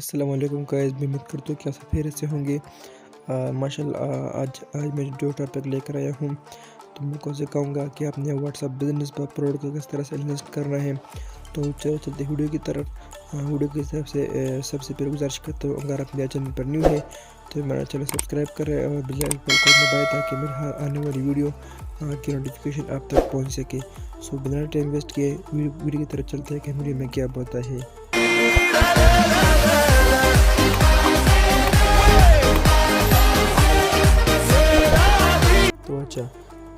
अस्सलाम वालेकुम गाइस, मैं उम्मीद करता हूँ कि आप सब खैरियत से होंगे। माशाल्लाह आज मैं जो टॉपिक लेकर आया हूँ तो मैं आपको कहूँगा कि अपने व्हाट्सएप बिजनेस पर प्रोडक्ट को किस तरह से इन्वेस्ट करना है। तो चलो चलते वीडियो की तरफ। वीडियो की तरफ से सबसे पहले गुजारिश करता हूँ, अगर आप मेरे चैनल पर न्यू है तो मेरा चैनल सब्सक्राइब करें और बेल आइकन को दबाएं ताकि मेरी हर आने वाली वीडियो की नोटिफिकेशन आप तक पहुँच सके। सो बिना टाइम वेस्ट किए वीडियो की तरफ चलते हैं कि वीडियो में क्या होता है। तो अच्छा,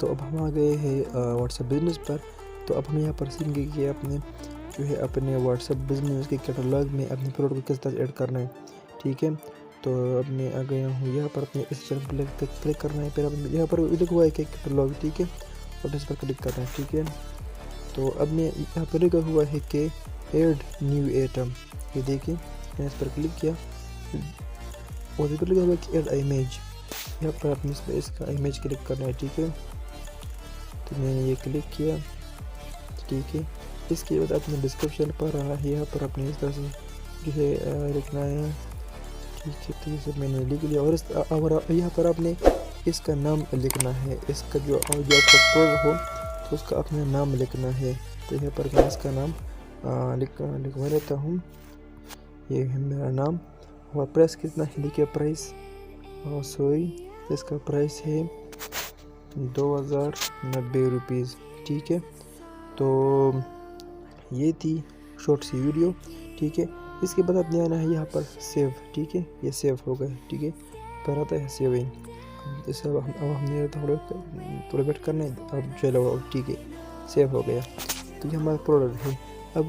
तो अब हम आ गए हैं व्हाट्सएप बिजनेस पर। तो अब हम यहाँ पर सीखेंगे कि अपने जो है अपने व्हाट्सएप बिजनेस के कैटलॉग में अपने प्रोडक्ट को किस तरह ऐड करना है। ठीक है, तो अब मैं आ गया हूँ यहाँ पर, अपने इस चैनल पर क्लिक करना है। फिर अब यहाँ पर लिखा हुआ है कि कैटलॉग, ठीक है, और इस पर क्लिक करना है। ठीक है, तो अब मैं यहाँ पर लिखा हुआ है कि ऐड न्यू आइटम, ये देखिए मैंने इस पर क्लिक किया और इस पर लिखा हुआ है कि ऐड इमेज। यहाँ पर आपने इसका इमेज क्लिक करना है। ठीक है, तो मैंने ये क्लिक किया। ठीक है, इसके बाद अपने डिस्क्रिप्शन पर रहा है, यहाँ पर अपने इस तरह से जो है लिखना है। ठीक है, तो ये सब मैंने लिख लिया और यहाँ पर आपने इसका नाम लिखना है। इसका जो आपका प्रोडक्ट हो तो उसका अपना नाम लिखना है। तो यहाँ पर मैं इसका नाम लिखवा लेता हूँ। ये है मेरा नाम और प्राइस कितना है, देखिए प्राइस इसका प्राइस है 2090 रुपीज़। ठीक है, तो ये थी शॉर्ट सी वीडियो। ठीक है, इसके बाद आपने आना है यहाँ पर सेव। ठीक है, ये सेव हो गया। ठीक है, पर आता है सेविंग। इसे अब हमने थोड़ा वेट करना है। अब चलो, ठीक है, सेव हो गया। तो ये हमारा प्रोडक्ट है। अब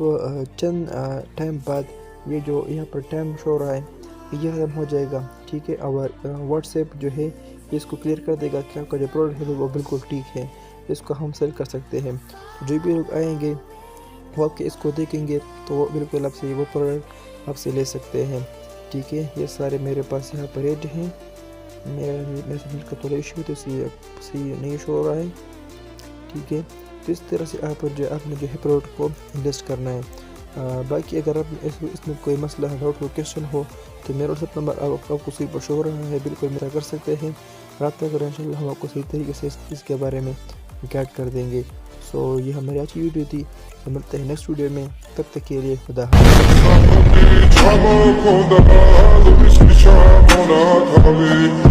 चंद टाइम बाद ये जो यहाँ पर टाइम शो रहा है ये ख़त्म हो जाएगा। ठीक है, और व्हाट्सएप जो है इसको क्लियर कर देगा कि आपका जो प्रोडक्ट है वो बिल्कुल ठीक है, इसको हम सेल कर सकते हैं। जो भी लोग आएंगे वो आपके इसको देखेंगे तो वो बिल्कुल आपसे वो प्रोडक्ट आपसे ले सकते हैं। ठीक है, ये सारे मेरे पास यहाँ पर रेट हैं। मेरे से मिलकर थोड़ा इशू तो सही नहीं शो हो रहा है। ठीक है, तो इस तरह से आपने जो है प्रोडक्ट को इन्वेस्ट करना है। बाकी अगर आप इसमें कोई मसला है, डाउट हो, क्वेश्चन हो तो मेरा व्हाट्सएप नंबर आपको सही पर शो हो रहा है, बिल्कुल मेरा कर सकते हैं। राब्ता करें, इंशाल्लाह हम आपको सही तरीके से इसके बारे में गाइड कर देंगे। सो ये हमारी आज की वीडियो थी। तो मिलते हैं नेक्स्ट वीडियो में, तब तक के लिए खुदा हाफ़िज़।